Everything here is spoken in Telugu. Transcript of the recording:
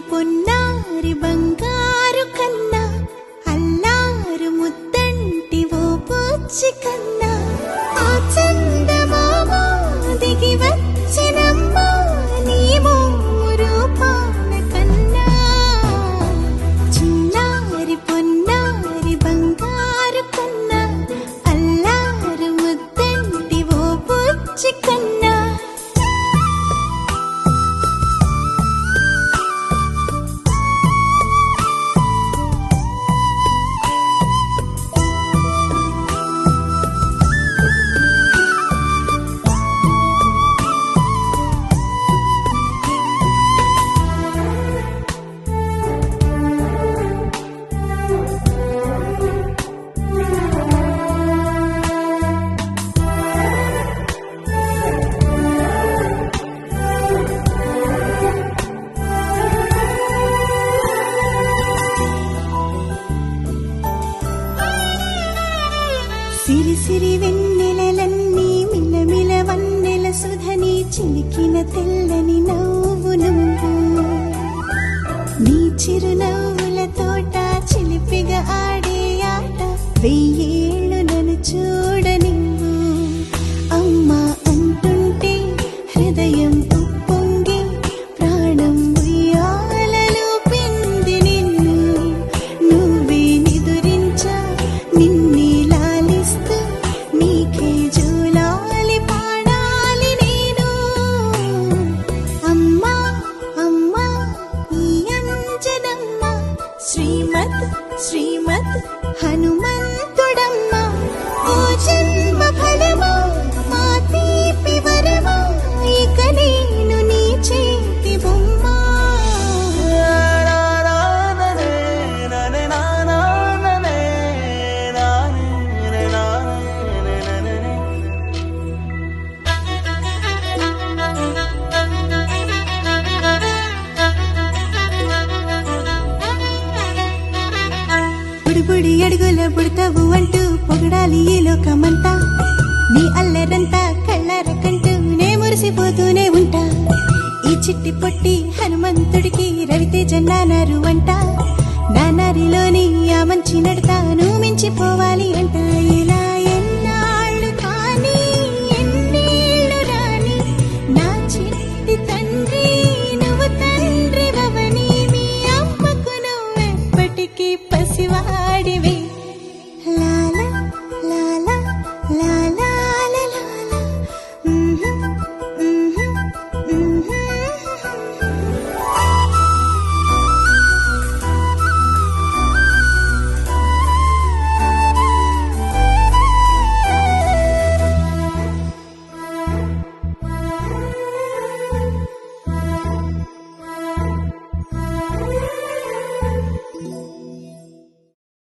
పొన్నారి బంగారు కన్నా అల్లారు ముద్దంటి ఓ పూచి కన్నా ఆ చందమామ దిగి వచ్చినమ్మా నీ రూపాల కన్నా చిన్నారి పొన్నారి బంగారు కన్నా అల్లారు ముద్దంటి ఓ పూచి కన్నా సిరి సిరి వెన్నెలలన్నీ మిలమిల వన్నెల సుధని చిలికిన తెల్లని నవ్వు నువ్వు నీ చిరునవ్వుల తోట చిలిపిగా ఆడే ఆట వెయ్యేళ్ళు నన్ను చూడనివ్వు అమ్మా అంటుంటే హృదయం ఉప్పొంగి ప్రాణం ఉయ్యాలలో పిండి నిన్ను నువ్వే నిదురించా నిన్నే నీకే జూలాలి పాడాలి నేను అమ్మా అమ్మా ఈ అంజనమ్మ శ్రీమత్ శ్రీమత్ హనుమంతుడమ్మ ఓ జన్మ ఫలమా మా తీపి వరమా ఇక నేను నీ చేతి బొమ్మ బుడి అడుగుల బుడతావు అంటూ పొగడాలి ఈ లోకమంతా నీ అల్లరంతా కళ్ళారకంటూ నే మురిసిపోతూనే ఉంటా ఈ చిట్టి పొట్టి హనుమంతుడికి రవితేజ నానారు అంట నానారిలోని ఆ మంచి నడతా నువ్వు మించిపోవాలి అంట